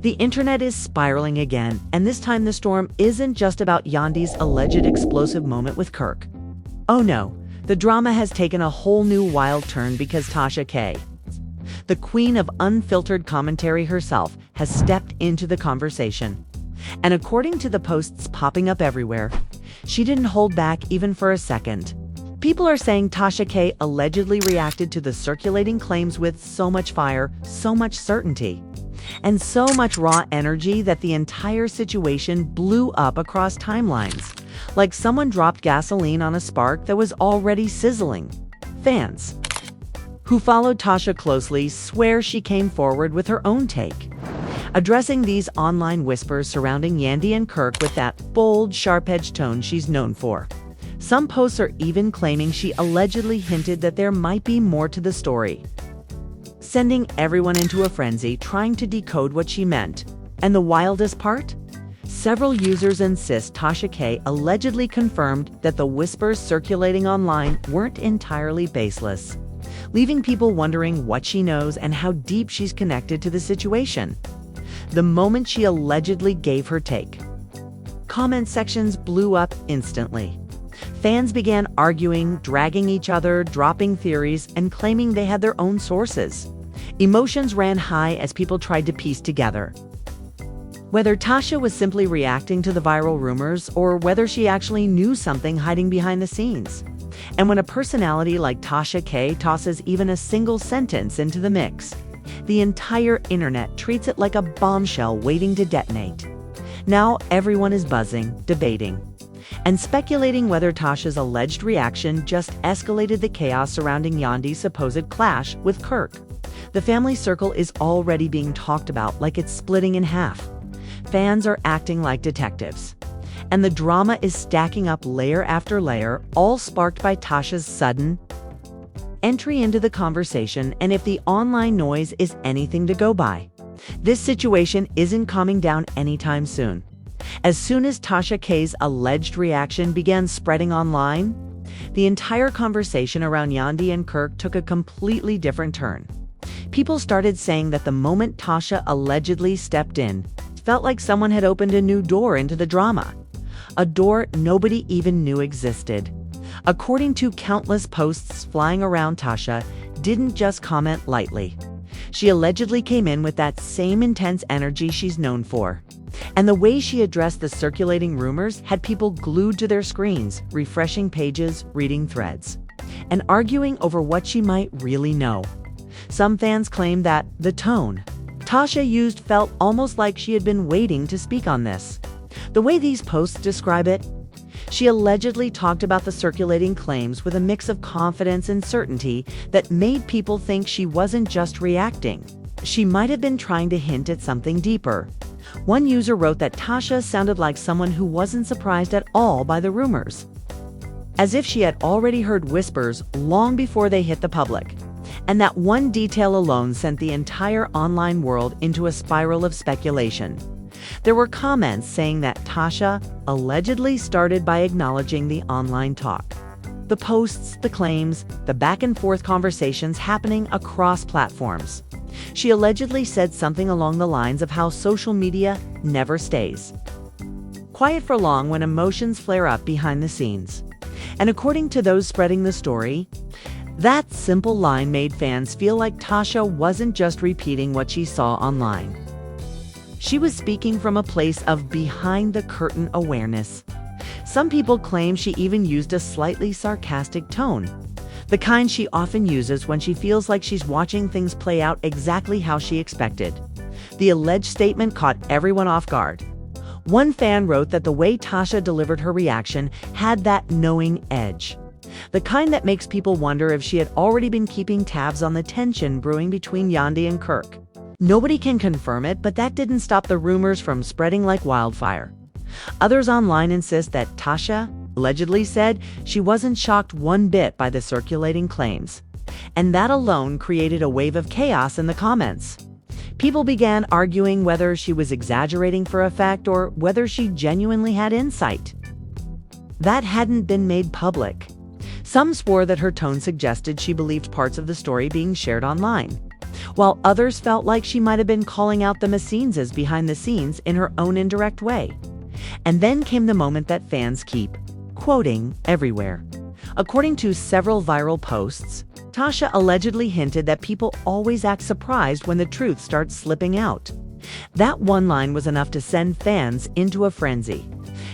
The internet is spiraling again, and this time the storm isn't just about Yandy's alleged explosive moment with Kirk. Oh no, the drama has taken a whole new wild turn because Tasha K., the queen of unfiltered commentary herself, has stepped into the conversation. And according to the posts popping up everywhere, she didn't hold back even for a second. People are saying Tasha K. allegedly reacted to the circulating claims with so much fire, so much certainty, and so much raw energy that the entire situation blew up across timelines, like someone dropped gasoline on a spark that was already sizzling. Fans who followed Tasha closely swear she came forward with her own take, addressing these online whispers surrounding Yandy and Kirk with that bold, sharp-edged tone she's known for. Some posts are even claiming she allegedly hinted that there might be more to the story, sending everyone into a frenzy trying to decode what she meant. And the wildest part? Several users insist Tasha K. allegedly confirmed that the whispers circulating online weren't entirely baseless, leaving people wondering what she knows and how deep she's connected to the situation. The moment she allegedly gave her take, comment sections blew up instantly. Fans began arguing, dragging each other, dropping theories, and claiming they had their own sources. Emotions ran high as people tried to piece together whether Tasha was simply reacting to the viral rumors or whether she actually knew something hiding behind the scenes. And when a personality like Tasha K. tosses even a single sentence into the mix, the entire internet treats it like a bombshell waiting to detonate. Now everyone is buzzing, debating, and speculating whether Tasha's alleged reaction just escalated the chaos surrounding Yandy's supposed clash with Kirk. The family circle is already being talked about like it's splitting in half. Fans are acting like detectives, and the drama is stacking up layer after layer, all sparked by Tasha's sudden entry into the conversation. And if the online noise is anything to go by, this situation isn't calming down anytime soon. As soon as Tasha K.'s alleged reaction began spreading online, the entire conversation around Yandy and Kirk took a completely different turn. People started saying that the moment Tasha allegedly stepped in, felt like someone had opened a new door into the drama, a door nobody even knew existed. According to countless posts flying around, Tasha didn't just comment lightly. She allegedly came in with that same intense energy she's known for. And the way she addressed the circulating rumors had people glued to their screens, refreshing pages, reading threads, and arguing over what she might really know. Some fans claim that the tone Tasha used felt almost like she had been waiting to speak on this. The way these posts describe it, she allegedly talked about the circulating claims with a mix of confidence and certainty that made people think she wasn't just reacting. She might have been trying to hint at something deeper. One user wrote that Tasha sounded like someone who wasn't surprised at all by the rumors, as if she had already heard whispers long before they hit the public. And that one detail alone sent the entire online world into a spiral of speculation. There were comments saying that Tasha allegedly started by acknowledging the online talk, the posts, the claims, the back-and-forth conversations happening across platforms. She allegedly said something along the lines of how social media never stays quiet for long when emotions flare up behind the scenes. And according to those spreading the story, that simple line made fans feel like Tasha wasn't just repeating what she saw online. She was speaking from a place of behind-the-curtain awareness. Some people claim she even used a slightly sarcastic tone, the kind she often uses when she feels like she's watching things play out exactly how she expected. The alleged statement caught everyone off guard. One fan wrote that the way Tasha delivered her reaction had that knowing edge, the kind that makes people wonder if she had already been keeping tabs on the tension brewing between Yandy and Kirk. Nobody can confirm it, but that didn't stop the rumors from spreading like wildfire. Others online insist that Tasha allegedly said she wasn't shocked one bit by the circulating claims, and that alone created a wave of chaos in the comments. People began arguing whether she was exaggerating for effect or whether she genuinely had insight that hadn't been made public. Some swore that her tone suggested she believed parts of the story being shared online. while others felt like she might have been calling out the Messinses behind the scenes in her own indirect way. And then came the moment that fans keep quoting everywhere. According to several viral posts, Tasha allegedly hinted that people always act surprised when the truth starts slipping out. That one line was enough to send fans into a frenzy.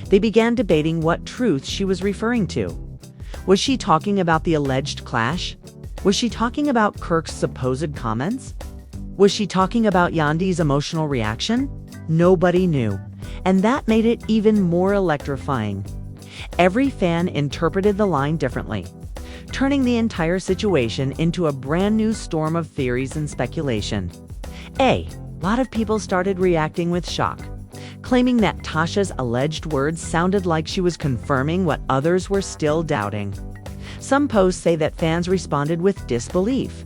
They began debating what truth she was referring to. Was she talking about the alleged clash? Was she talking about Kirk's supposed comments? Was she talking about Yandy's emotional reaction? Nobody knew, and that made it even more electrifying. Every fan interpreted the line differently, turning the entire situation into a brand new storm of theories and speculation. A lot of people started reacting with shock, claiming that Tasha's alleged words sounded like she was confirming what others were still doubting. Some posts say that fans responded with disbelief,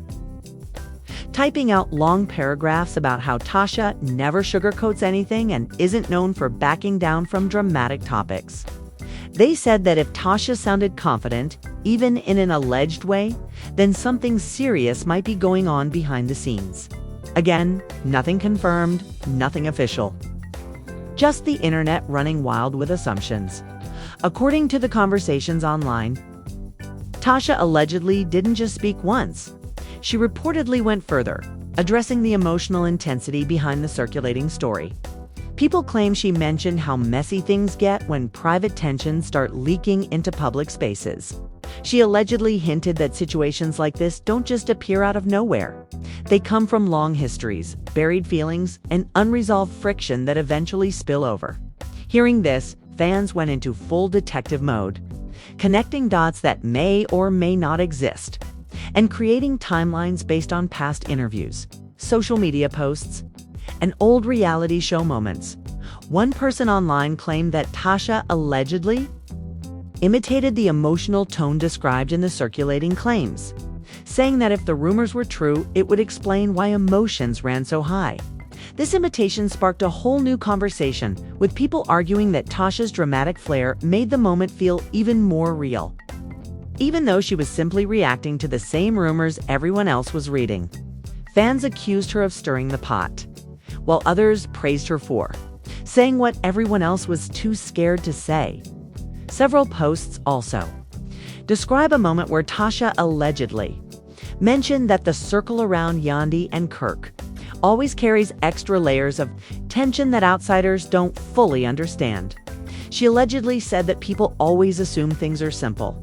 typing out long paragraphs about how Tasha never sugarcoats anything and isn't known for backing down from dramatic topics. They said that if Tasha sounded confident, even in an alleged way, then something serious might be going on behind the scenes. Again, nothing confirmed, nothing official. Just the internet running wild with assumptions. According to the conversations online, Tasha allegedly didn't just speak once. She reportedly went further, addressing the emotional intensity behind the circulating story. People claim she mentioned how messy things get when private tensions start leaking into public spaces. She allegedly hinted that situations like this don't just appear out of nowhere. They come from long histories, buried feelings, and unresolved friction that eventually spill over. Hearing this, fans went into full detective mode, connecting dots that may or may not exist, and creating timelines based on past interviews, social media posts, and old reality show moments. One person online claimed that Tasha allegedly imitated the emotional tone described in the circulating claims, saying that if the rumors were true, it would explain why emotions ran so high. This imitation sparked a whole new conversation, with people arguing that Tasha's dramatic flair made the moment feel even more real, even though she was simply reacting to the same rumors everyone else was reading. Fans accused her of stirring the pot, while others praised her for saying what everyone else was too scared to say. Several posts also describe a moment where Tasha allegedly mentioned that the circle around Yandy and Kirk always carries extra layers of tension that outsiders don't fully understand. She allegedly said that people always assume things are simple,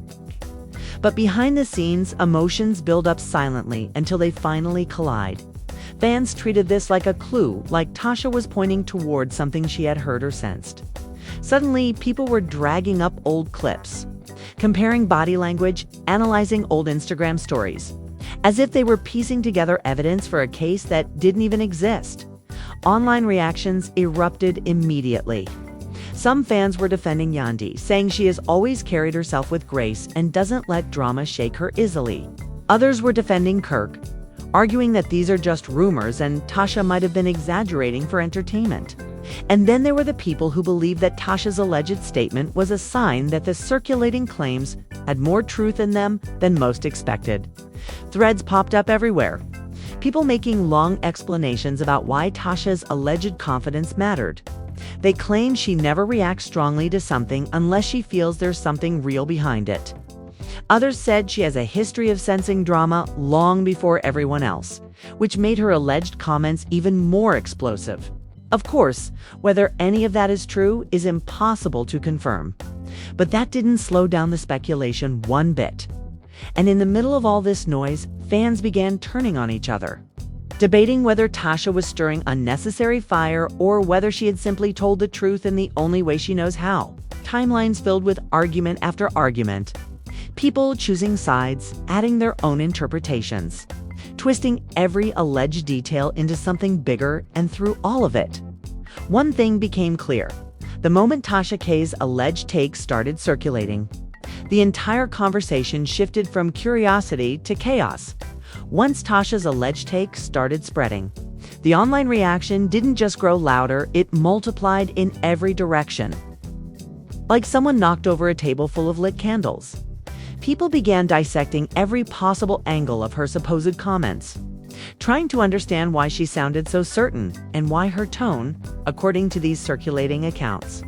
but behind the scenes, emotions build up silently until they finally collide. Fans treated this like a clue, like Tasha was pointing toward something she had heard or sensed. Suddenly, people were dragging up old clips, comparing body language, analyzing old Instagram stories, as if they were piecing together evidence for a case that didn't even exist. Online reactions erupted immediately. Some fans were defending Yandy, saying she has always carried herself with grace and doesn't let drama shake her easily. Others were defending Kirk, arguing that these are just rumors and Tasha might have been exaggerating for entertainment. And then there were the people who believed that Tasha's alleged statement was a sign that the circulating claims had more truth in them than most expected. Threads popped up everywhere, people making long explanations about why Tasha's alleged confidence mattered. They claim she never reacts strongly to something unless she feels there's something real behind it. Others said she has a history of sensing drama long before everyone else, which made her alleged comments even more explosive. Of course, whether any of that is true is impossible to confirm. But that didn't slow down the speculation one bit. And in the middle of all this noise, fans began turning on each other, debating whether Tasha was stirring unnecessary fire or whether she had simply told the truth in the only way she knows how. Timelines filled with argument after argument, people choosing sides, adding their own interpretations, twisting every alleged detail into something bigger, and through all of it, one thing became clear. The moment Tasha K's alleged take started circulating, the entire conversation shifted from curiosity to chaos. Once Tasha's alleged take started spreading, the online reaction didn't just grow louder, it multiplied in every direction. Like someone knocked over a table full of lit candles. People began dissecting every possible angle of her supposed comments, trying to understand why she sounded so certain and why her tone, according to these circulating accounts,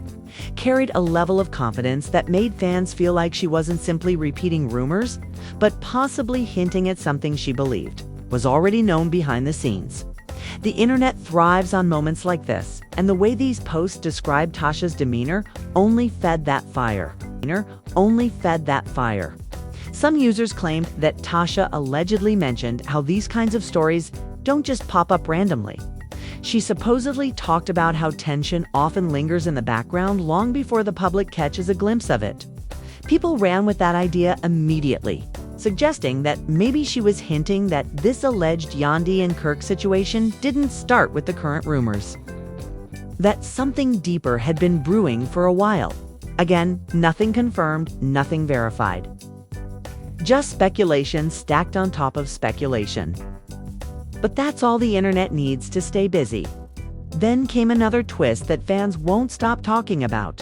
carried a level of confidence that made fans feel like she wasn't simply repeating rumors, but possibly hinting at something she believed was already known behind the scenes. The internet thrives on moments like this, and the way these posts describe Tasha's demeanor only fed that fire. Some users claimed that Tasha allegedly mentioned how these kinds of stories don't just pop up randomly. She supposedly talked about how tension often lingers in the background long before the public catches a glimpse of it. People ran with that idea immediately, suggesting that maybe she was hinting that this alleged Yandy and Kirk situation didn't start with the current rumors, that something deeper had been brewing for a while. Again, nothing confirmed, nothing verified. Just speculation stacked on top of speculation. But that's all the internet needs to stay busy. Then came another twist that fans won't stop talking about.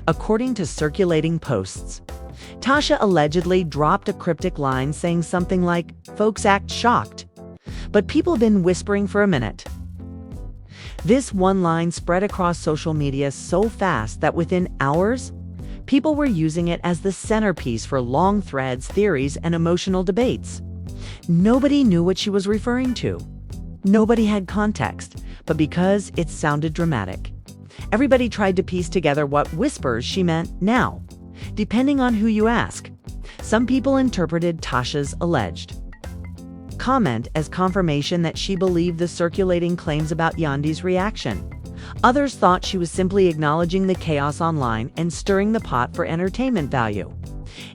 According to circulating posts, Tasha allegedly dropped a cryptic line saying something like, "Folks act shocked." But people have been whispering for a minute. This one line spread across social media so fast that within hours, people were using it as the centerpiece for long threads, theories, and emotional debates. Nobody knew what she was referring to. Nobody had context, but because it sounded dramatic, everybody tried to piece together what whispers she meant now, depending on who you ask. Some people interpreted Tasha's alleged comment as confirmation that she believed the circulating claims about Yandy's reaction. Others thought she was simply acknowledging the chaos online and stirring the pot for entertainment value.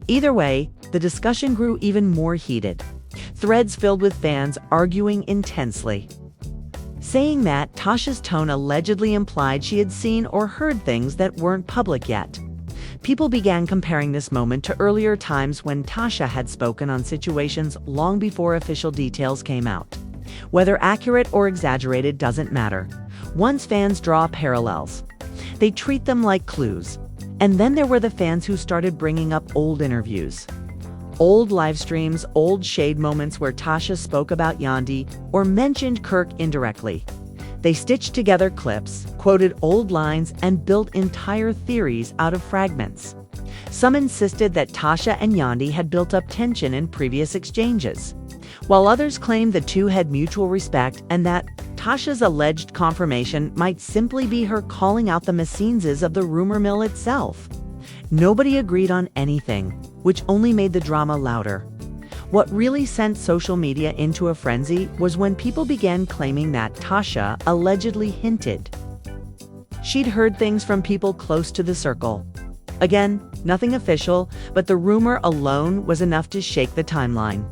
Either way, the discussion grew even more heated. Threads filled with fans arguing intensely, saying that Tasha's tone allegedly implied she had seen or heard things that weren't public yet. People began comparing this moment to earlier times when Tasha had spoken on situations long before official details came out. Whether accurate or exaggerated doesn't matter. Once fans draw parallels, they treat them like clues. And then there were the fans who started bringing up old interviews, old live streams, old shade moments where Tasha spoke about Yandy or mentioned Kirk indirectly. They stitched together clips, quoted old lines, and built entire theories out of fragments. Some insisted that Tasha and Yandy had built up tension in previous exchanges, while others claimed the two had mutual respect and that Tasha's alleged confirmation might simply be her calling out the meannesses of the rumor mill itself. Nobody agreed on anything, which only made the drama louder. What really sent social media into a frenzy was when people began claiming that Tasha allegedly hinted she'd heard things from people close to the circle. Again, nothing official, but the rumor alone was enough to shake the timeline.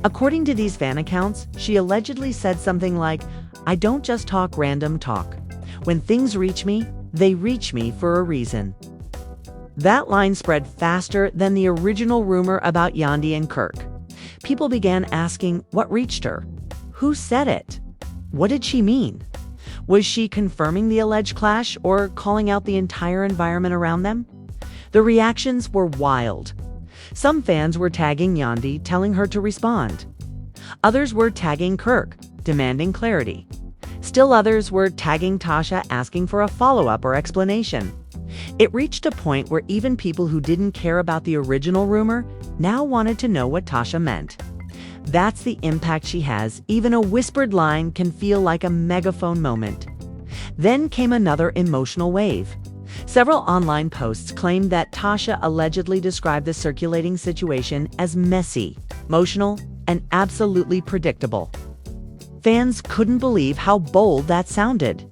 According to these fan accounts, she allegedly said something like, "I don't just talk random talk. When things reach me, they reach me for a reason." That line spread faster than the original rumor about Yandy and Kirk. People began asking what reached her. Who said it? What did she mean? Was she confirming the alleged clash or calling out the entire environment around them? The reactions were wild. Some fans were tagging Yandy, telling her to respond. Others were tagging Kirk, demanding clarity. Still others were tagging Tasha, asking for a follow-up or explanation. It reached a point where even people who didn't care about the original rumor now wanted to know what Tasha meant. That's the impact she has. Even a whispered line can feel like a megaphone moment. Then came another emotional wave. Several online posts claimed that Tasha allegedly described the circulating situation as messy, emotional, and absolutely predictable. Fans couldn't believe how bold that sounded.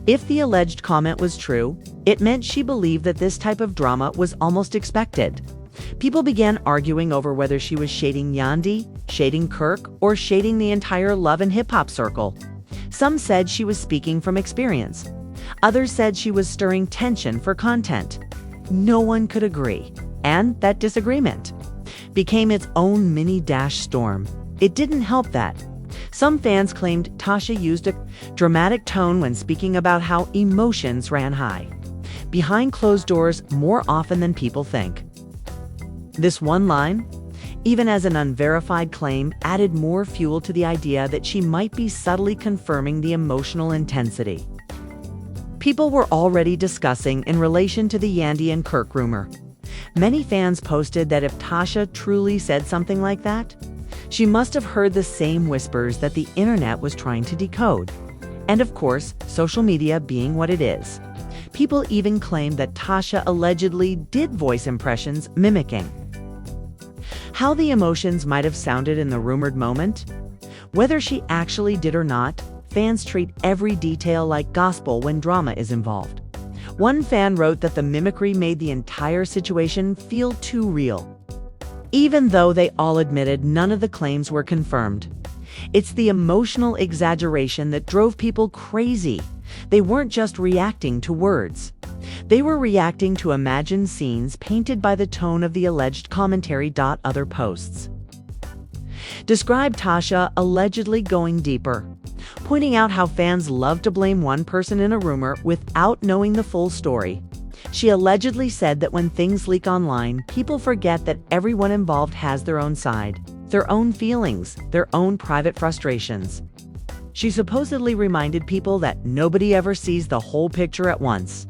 If the alleged comment was true, it meant she believed that this type of drama was almost expected. People began arguing over whether she was shading Yandy, shading Kirk, or shading the entire love and hip-hop circle. Some said she was speaking from experience. Others said she was stirring tension for content. No one could agree, and that disagreement became its own mini storm. It didn't help that some fans claimed Tasha used a dramatic tone when speaking about how emotions ran high, behind closed doors more often than people think. This one line, even as an unverified claim added more fuel to the idea that she might be subtly confirming the emotional intensity people were already discussing in relation to the Yandy and Kirk rumor. Many fans posted that if Tasha truly said something like that, she must have heard the same whispers that the internet was trying to decode. And of course, social media being what it is. People even claimed that Tasha allegedly did voice impressions mimicking how the emotions might have sounded in the rumored moment. Whether she actually did or not, fans treat every detail like gospel when drama is involved. One fan wrote that the mimicry made the entire situation feel too real, even though they all admitted none of the claims were confirmed. It's the emotional exaggeration that drove people crazy. They weren't just reacting to words. They were reacting to imagined scenes painted by the tone of the alleged commentary. Other posts described Tasha allegedly going deeper, pointing out how fans love to blame one person in a rumor without knowing the full story. She allegedly said that when things leak online, people forget that everyone involved has their own side, their own feelings, their own private frustrations. She supposedly reminded people that nobody ever sees the whole picture at once.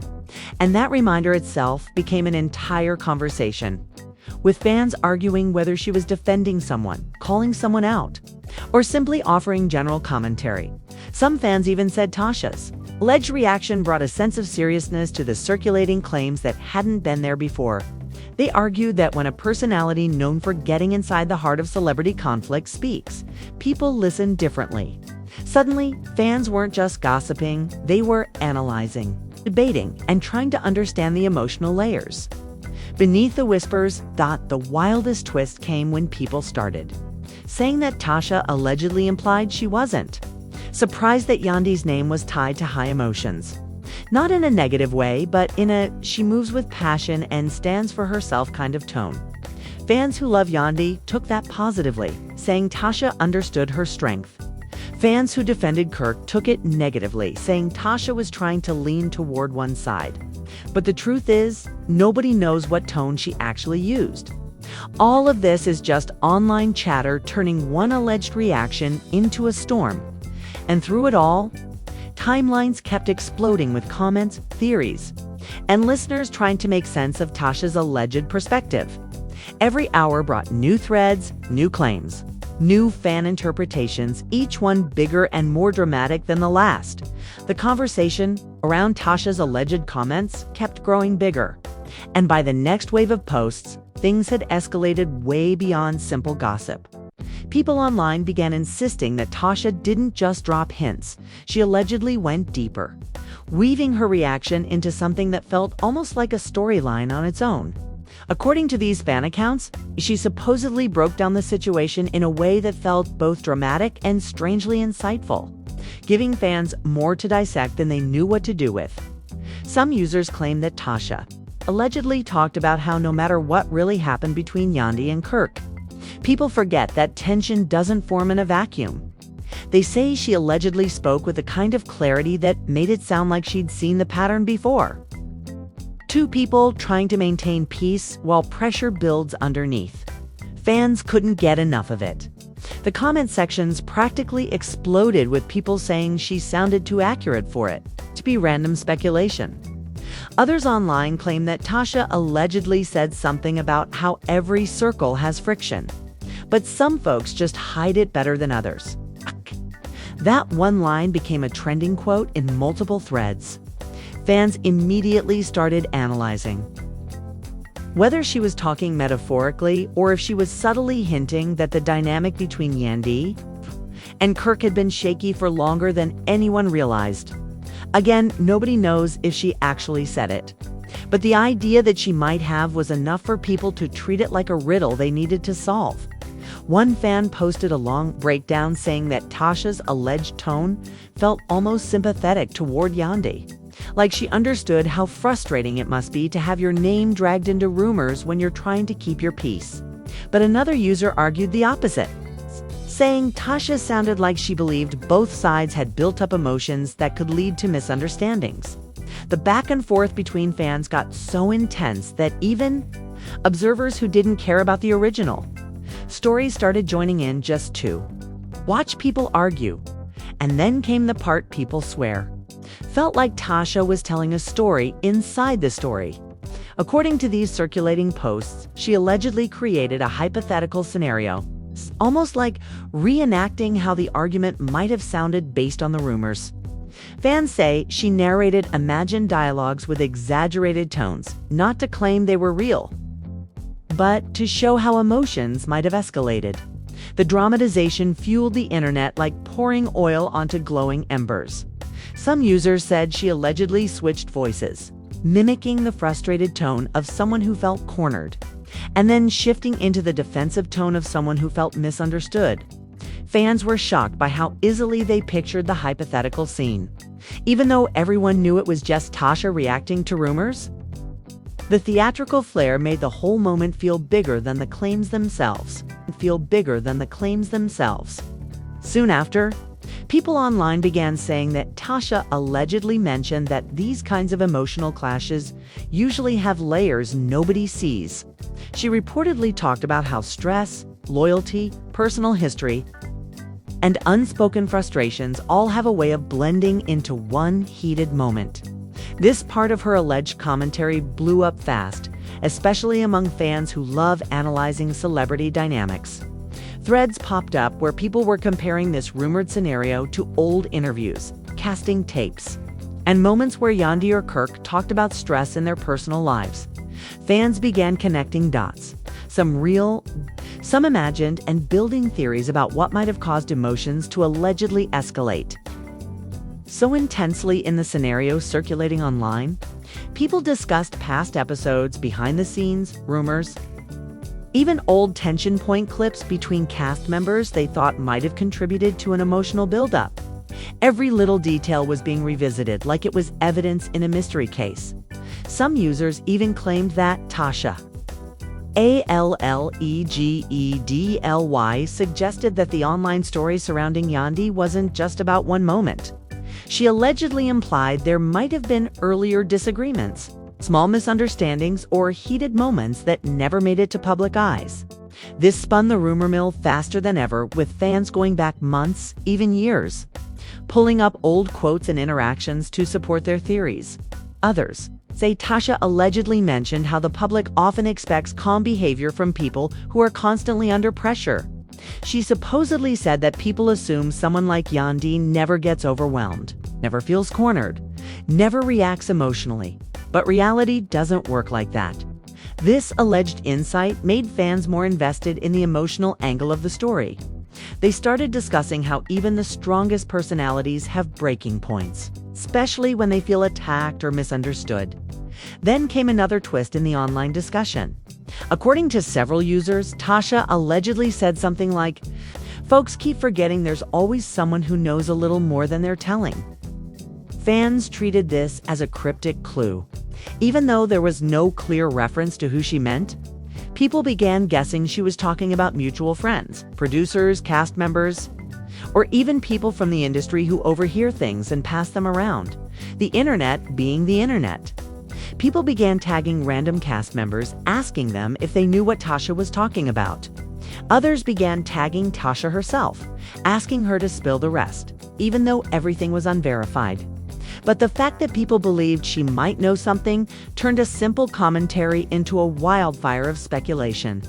And that reminder itself became an entire conversation, with fans arguing whether she was defending someone, calling someone out, or simply offering general commentary. Some fans even said Tasha's alleged reaction brought a sense of seriousness to the circulating claims that hadn't been there before. They argued that when a personality known for getting inside the heart of celebrity conflict speaks, people listen differently. Suddenly, fans weren't just gossiping, they were analyzing, debating, and trying to understand the emotional layers beneath the whispers. The wildest twist came when people started saying that Tasha allegedly implied she wasn't surprised that Yandy's name was tied to high emotions. Not in a negative way, but in a she moves with passion and stands for herself kind of tone. Fans who love Yandy took that positively, saying Tasha understood her strength. Fans who defended Kirk took it negatively, saying Tasha was trying to lean toward one side. But the truth is, nobody knows what tone she actually used. All of this is just online chatter turning one alleged reaction into a storm. And through it all, timelines kept exploding with comments, theories, and listeners trying to make sense of Tasha's alleged perspective. Every hour brought new threads, new claims, new fan interpretations, each one bigger and more dramatic than the last. The conversation around Tasha's alleged comments kept growing bigger. And by the next wave of posts, things had escalated way beyond simple gossip. People online began insisting that Tasha didn't just drop hints. She allegedly went deeper, weaving her reaction into something that felt almost like a storyline on its own. According to these fan accounts, she supposedly broke down the situation in a way that felt both dramatic and strangely insightful, giving fans more to dissect than they knew what to do with. Some users claim that Tasha allegedly talked about how no matter what really happened between Yandy and Kirk, people forget that tension doesn't form in a vacuum. They say she allegedly spoke with a kind of clarity that made it sound like she'd seen the pattern before. Two people trying to maintain peace while pressure builds underneath. Fans couldn't get enough of it. The comment sections practically exploded with people saying she sounded too accurate for it to be random speculation. Others online claim that Tasha allegedly said something about how every circle has friction, but some folks just hide it better than others. That one line became a trending quote in multiple threads. Fans immediately started analyzing whether she was talking metaphorically or if she was subtly hinting that the dynamic between Yandy and Kirk had been shaky for longer than anyone realized. Again, nobody knows if she actually said it, but the idea that she might have was enough for people to treat it like a riddle they needed to solve. One fan posted a long breakdown saying that Tasha's alleged tone felt almost sympathetic toward Yandy, like she understood how frustrating it must be to have your name dragged into rumors when you're trying to keep your peace. But another user argued the opposite, saying Tasha sounded like she believed both sides had built up emotions that could lead to misunderstandings. The back and forth between fans got so intense that even observers who didn't care about the original Stories started joining in just to watch people argue. And then came the part people swear. Felt like Tasha was telling a story inside the story. According to these circulating posts, she allegedly created a hypothetical scenario, almost like reenacting how the argument might have sounded based on the rumors. Fans say she narrated imagined dialogues with exaggerated tones, not to claim they were real, but to show how emotions might have escalated. The dramatization fueled the internet like pouring oil onto glowing embers. Some users said she allegedly switched voices, mimicking the frustrated tone of someone who felt cornered, and then shifting into the defensive tone of someone who felt misunderstood. Fans were shocked by how easily they pictured the hypothetical scene. Even though everyone knew it was just Tasha reacting to rumors, the theatrical flair made the whole moment feel bigger than the claims themselves. Soon after, people online began saying that Tasha allegedly mentioned that these kinds of emotional clashes usually have layers nobody sees. She reportedly talked about how stress, loyalty, personal history, and unspoken frustrations all have a way of blending into one heated moment. This part of her alleged commentary blew up fast, especially among fans who love analyzing celebrity dynamics. Threads popped up where people were comparing this rumored scenario to old interviews, casting tapes, and moments where Yandy or Kirk talked about stress in their personal lives. Fans began connecting dots, some real, some imagined, and building theories about what might have caused emotions to allegedly escalate so intensely in the scenario circulating online. People discussed past episodes, behind the scenes, rumors, even old tension point clips between cast members they thought might have contributed to an emotional buildup. Every little detail was being revisited like it was evidence in a mystery case. Some users even claimed that Tasha, Allegedly, suggested that the online story surrounding Yandy wasn't just about one moment. She allegedly implied there might have been earlier disagreements, small misunderstandings, or heated moments that never made it to public eyes. This spun the rumor mill faster than ever, with fans going back months, even years, pulling up old quotes and interactions to support their theories. Others say Tasha allegedly mentioned how the public often expects calm behavior from people who are constantly under pressure. She supposedly said that people assume someone like Yandy never gets overwhelmed, never feels cornered, never reacts emotionally. But reality doesn't work like that. This alleged insight made fans more invested in the emotional angle of the story. They started discussing how even the strongest personalities have breaking points, especially when they feel attacked or misunderstood. Then came another twist in the online discussion. According to several users, Tasha allegedly said something like, "Folks keep forgetting there's always someone who knows a little more than they're telling." Fans treated this as a cryptic clue. Even though there was no clear reference to who she meant, people began guessing she was talking about mutual friends, producers, cast members, or even people from the industry who overhear things and pass them around. The internet being the internet. People began tagging random cast members, asking them if they knew what Tasha was talking about. Others began tagging Tasha herself, asking her to spill the rest, even though everything was unverified. But the fact that people believed she might know something turned a simple commentary into a wildfire of speculation.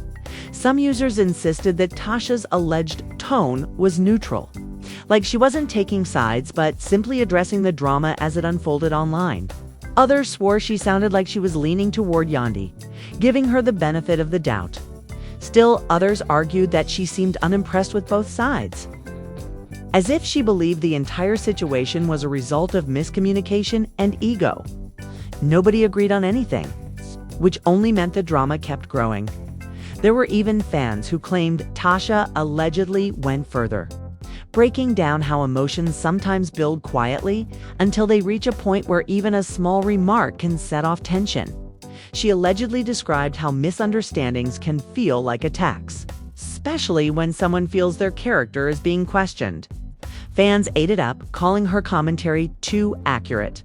Some users insisted that Tasha's alleged tone was neutral, like she wasn't taking sides but simply addressing the drama as it unfolded online. Others swore she sounded like she was leaning toward Yandy, giving her the benefit of the doubt. Still, others argued that she seemed unimpressed with both sides, as if she believed the entire situation was a result of miscommunication and ego. Nobody agreed on anything, which only meant the drama kept growing. There were even fans who claimed Tasha allegedly went further, breaking down how emotions sometimes build quietly until they reach a point where even a small remark can set off tension. She allegedly described how misunderstandings can feel like attacks, especially when someone feels their character is being questioned. Fans ate it up, calling her commentary too accurate,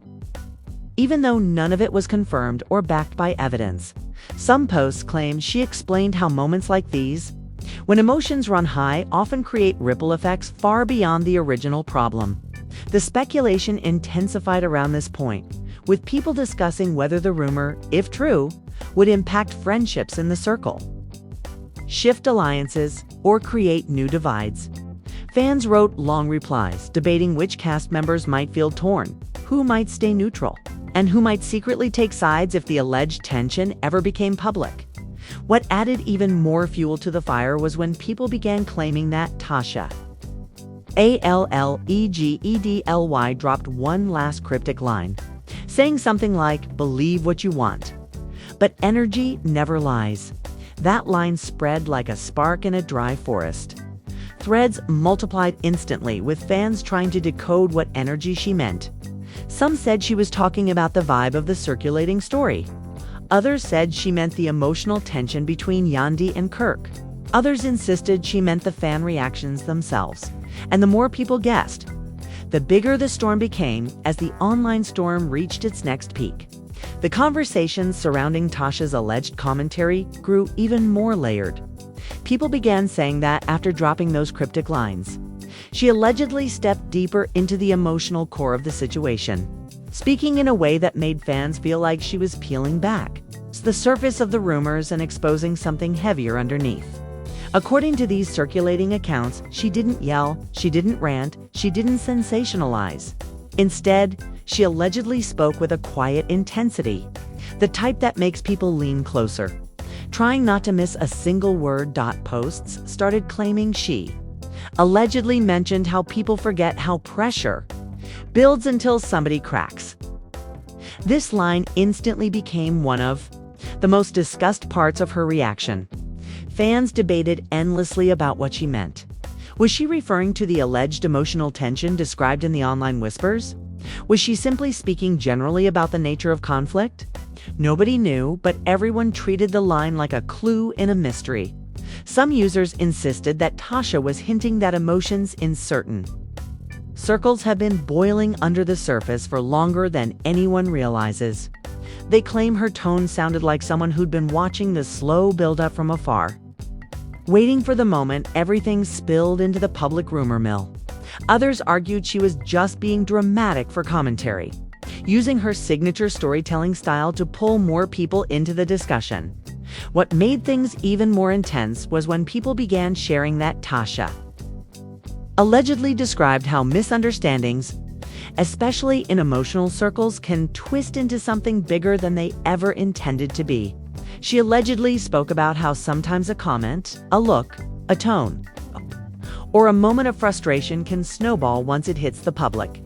even though none of it was confirmed or backed by evidence. Some posts claimed she explained how moments like these, When emotions run high, often create ripple effects far beyond the original problem. The speculation intensified around this point, with people discussing whether the rumor, if true, would impact friendships in the circle, shift alliances, or create new divides. Fans wrote long replies, debating which cast members might feel torn, who might stay neutral, and who might secretly take sides if the alleged tension ever became public. What added even more fuel to the fire was when people began claiming that Tasha, Allegedly, dropped one last cryptic line, saying something like, "Believe what you want." But energy never lies. That line spread like a spark in a dry forest. Threads multiplied instantly, with fans trying to decode what energy she meant. Some said she was talking about the vibe of the circulating story. Others said she meant the emotional tension between Yandy and Kirk. Others insisted she meant the fan reactions themselves. And the more people guessed, the bigger the storm became as the online storm reached its next peak. The conversations surrounding Tasha's alleged commentary grew even more layered. People began saying that after dropping those cryptic lines, she allegedly stepped deeper into the emotional core of the situation, speaking in a way that made fans feel like she was peeling back the surface of the rumors and exposing something heavier underneath. According to these circulating accounts, she didn't yell, she didn't rant, she didn't sensationalize. Instead, she allegedly spoke with a quiet intensity, the type that makes people lean closer. Trying not to miss a single word. Posts started claiming she allegedly mentioned how people forget how pressure builds until somebody cracks. This line instantly became one of the most discussed parts of her reaction. Fans debated endlessly about what she meant. Was she referring to the alleged emotional tension described in the online whispers? Was she simply speaking generally about the nature of conflict? Nobody knew, but everyone treated the line like a clue in a mystery. Some users insisted that Tasha was hinting that emotions in certain circles have been boiling under the surface for longer than anyone realizes. They claim her tone sounded like someone who'd been watching the slow buildup from afar, waiting for the moment everything spilled into the public rumor mill. Others argued she was just being dramatic for commentary, using her signature storytelling style to pull more people into the discussion. What made things even more intense was when people began sharing that Tasha allegedly described how misunderstandings, especially in emotional circles, can twist into something bigger than they ever intended to be. She allegedly spoke about how sometimes a comment, a look, a tone, or a moment of frustration can snowball once it hits the public.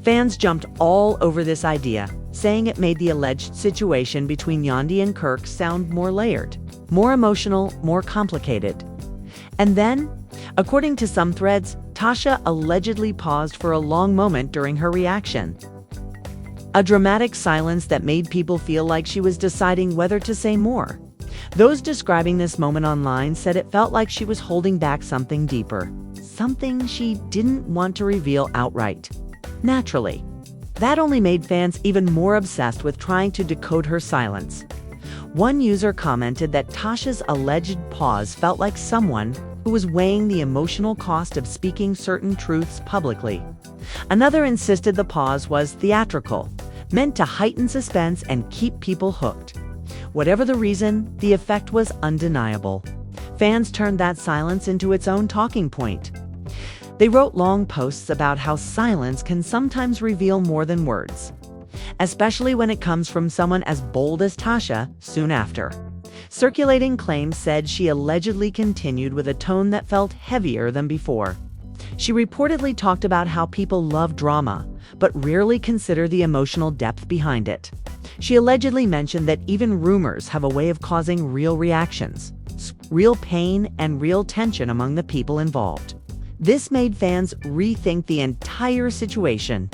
Fans jumped all over this idea, saying it made the alleged situation between Yandy and Kirk sound more layered, more emotional, more complicated. And then, according to some threads, Tasha allegedly paused for a long moment during her reaction. A dramatic silence that made people feel like she was deciding whether to say more. Those describing this moment online said it felt like she was holding back something deeper, something she didn't want to reveal outright. Naturally, that only made fans even more obsessed with trying to decode her silence. One user commented that Tasha's alleged pause felt like someone who was weighing the emotional cost of speaking certain truths publicly. Another insisted the pause was theatrical, meant to heighten suspense and keep people hooked. Whatever the reason, the effect was undeniable. Fans turned that silence into its own talking point. They wrote long posts about how silence can sometimes reveal more than words, especially when it comes from someone as bold as Tasha soon after. Circulating claims said she allegedly continued with a tone that felt heavier than before. She reportedly talked about how people love drama, but rarely consider the emotional depth behind it. She allegedly mentioned that even rumors have a way of causing real reactions, real pain, and real tension among the people involved. This made fans rethink the entire situation,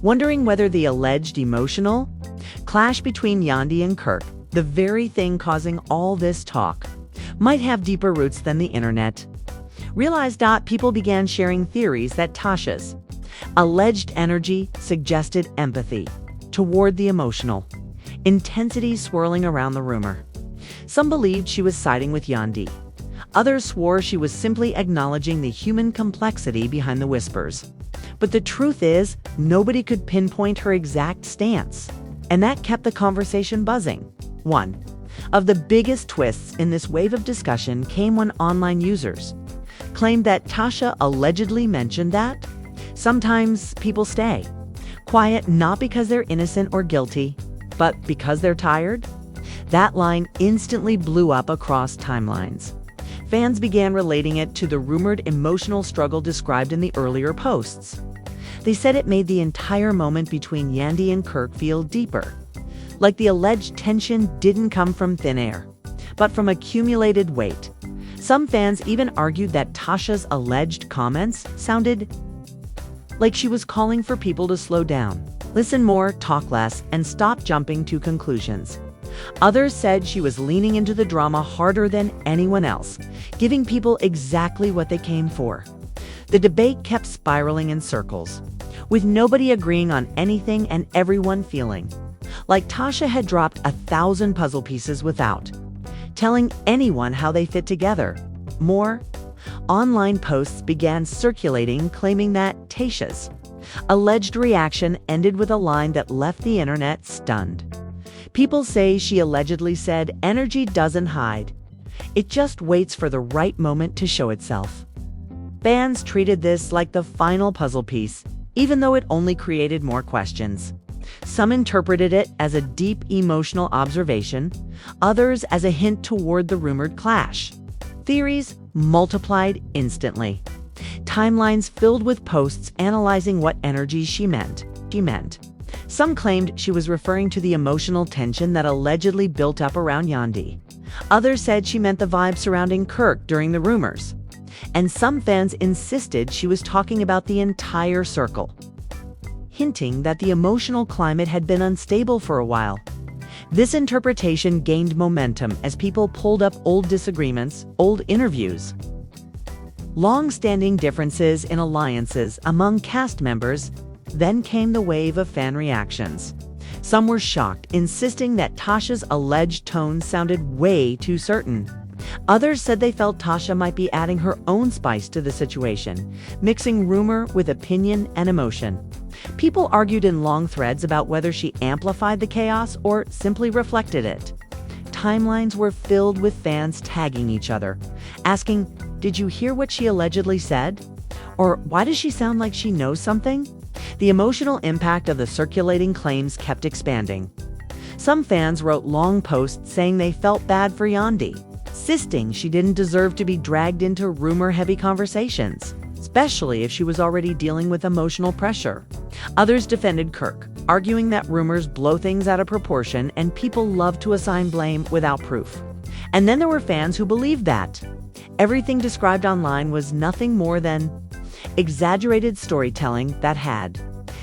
wondering whether the alleged emotional clash between Yandy and Kirk, the very thing causing all this talk, might have deeper roots than the internet. Realized. People began sharing theories that Tasha's alleged energy suggested empathy toward the emotional intensity swirling around the rumor. Some believed she was siding with Yandy. Others swore she was simply acknowledging the human complexity behind the whispers. But the truth is, nobody could pinpoint her exact stance. And that kept the conversation buzzing. One of the biggest twists in this wave of discussion came when online users claimed that Tasha allegedly mentioned that sometimes people stay quiet not because they're innocent or guilty, but because they're tired. That line instantly blew up across timelines. Fans began relating it to the rumored emotional struggle described in the earlier posts. They said it made the entire moment between Yandy and Kirk feel deeper, like the alleged tension didn't come from thin air, but from accumulated weight. Some fans even argued that Tasha's alleged comments sounded like she was calling for people to slow down, listen more, talk less, and stop jumping to conclusions. Others said she was leaning into the drama harder than anyone else, giving people exactly what they came for. The debate kept spiraling in circles, with nobody agreeing on anything and everyone feeling like Tasha had dropped 1,000 puzzle pieces without telling anyone how they fit together. More online posts began circulating claiming that Tasha's alleged reaction ended with a line that left the internet stunned. People say she allegedly said, "Energy doesn't hide. It just waits for the right moment to show itself." Fans treated this like the final puzzle piece, even though it only created more questions. Some interpreted it as a deep emotional observation, others as a hint toward the rumored clash. Theories multiplied instantly. Timelines filled with posts analyzing what energy she meant. Some claimed she was referring to the emotional tension that allegedly built up around Yandy. Others said she meant the vibe surrounding Kirk during the rumors. And some fans insisted she was talking about the entire circle, hinting that the emotional climate had been unstable for a while. This interpretation gained momentum as people pulled up old disagreements, old interviews, long-standing differences in alliances among cast members. Then came the wave of fan reactions. Some were shocked, insisting that Tasha's alleged tone sounded way too certain. Others said they felt Tasha might be adding her own spice to the situation, mixing rumor with opinion and emotion. People argued in long threads about whether she amplified the chaos or simply reflected it. Timelines were filled with fans tagging each other, asking, "Did you hear what she allegedly said?" Or, "Why does she sound like she knows something?" The emotional impact of the circulating claims kept expanding. Some fans wrote long posts saying they felt bad for Yandy, insisting she didn't deserve to be dragged into rumor-heavy conversations, especially if she was already dealing with emotional pressure. Others defended Kirk, arguing that rumors blow things out of proportion and people love to assign blame without proof. And then there were fans who believed that everything described online was nothing more than exaggerated storytelling that had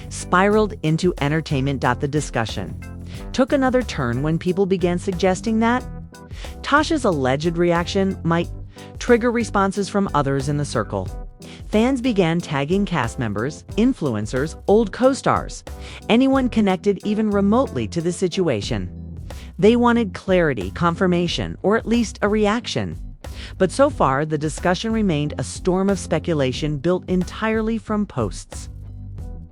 spiraled into entertainment. The discussion took another turn when people began suggesting that Tasha's alleged reaction might trigger responses from others in the circle. Fans began tagging cast members, influencers, old co-stars, anyone connected even remotely to the situation. They wanted clarity, confirmation, or at least a reaction. But so far, the discussion remained a storm of speculation built entirely from posts,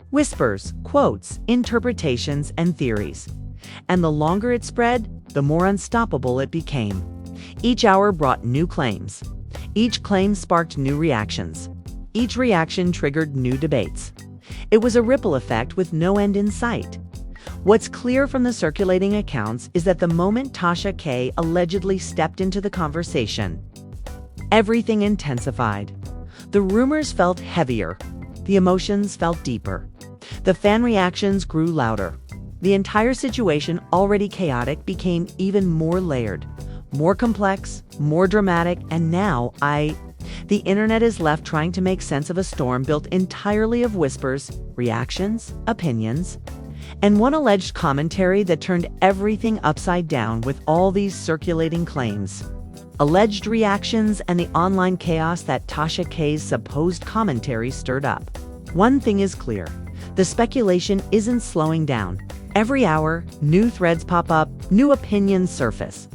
whispers, quotes, interpretations, and theories. And the longer it spread, the more unstoppable it became. Each hour brought new claims. Each claim sparked new reactions. Each reaction triggered new debates. It was a ripple effect with no end in sight. What's clear from the circulating accounts is that the moment Tasha K allegedly stepped into the conversation, everything intensified. The rumors felt heavier. The emotions felt deeper. The fan reactions grew louder. The entire situation, already chaotic, became even more layered, more complex, more dramatic, and now the internet is left trying to make sense of a storm built entirely of whispers, reactions, opinions, and one alleged commentary that turned everything upside down with all these circulating claims, alleged reactions, and the online chaos that Tasha K's supposed commentary stirred up. One thing is clear: the speculation isn't slowing down. Every hour, new threads pop up, new opinions surface.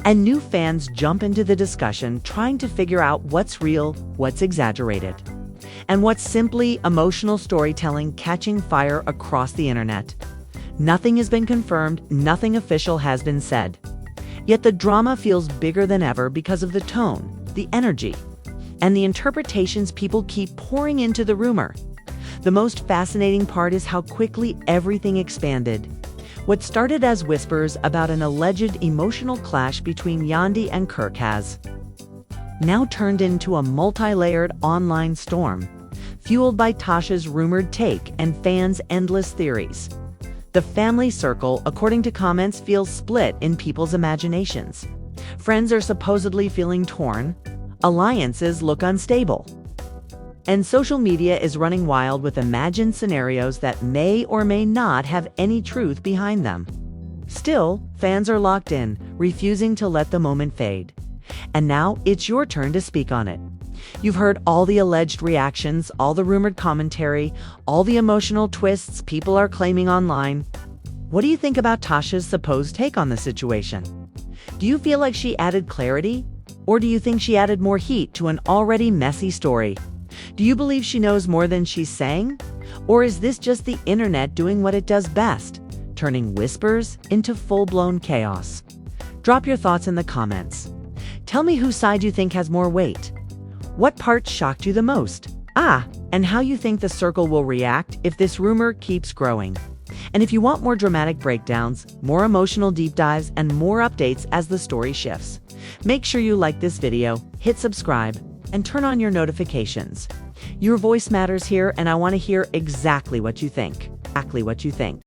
And new fans jump into the discussion trying to figure out what's real, what's exaggerated, and what's simply emotional storytelling catching fire across the internet. Nothing has been confirmed, nothing official has been said. Yet the drama feels bigger than ever because of the tone, the energy, and the interpretations people keep pouring into the rumor. The most fascinating part is how quickly everything expanded. What started as whispers about an alleged emotional clash between Yandy and Kirk has now turned into a multi-layered online storm, fueled by Tasha's rumored take and fans' endless theories. The family circle, according to comments, feels split in people's imaginations. Friends are supposedly feeling torn, alliances look unstable, and social media is running wild with imagined scenarios that may or may not have any truth behind them. Still, fans are locked in, refusing to let the moment fade. And now it's your turn to speak on it. You've heard all the alleged reactions, all the rumored commentary, all the emotional twists people are claiming online. What do you think about Tasha's supposed take on the situation? Do you feel like she added clarity? Or do you think she added more heat to an already messy story? Do you believe she knows more than she's saying? Or is this just the internet doing what it does best, turning whispers into full-blown chaos? Drop your thoughts in the comments. Tell me whose side you think has more weight. What part shocked you the most? And how you think the circle will react if this rumor keeps growing. And if you want more dramatic breakdowns, more emotional deep dives, and more updates as the story shifts, make sure you like this video, hit subscribe, and turn on your notifications. Your voice matters here, and I want to hear exactly what you think.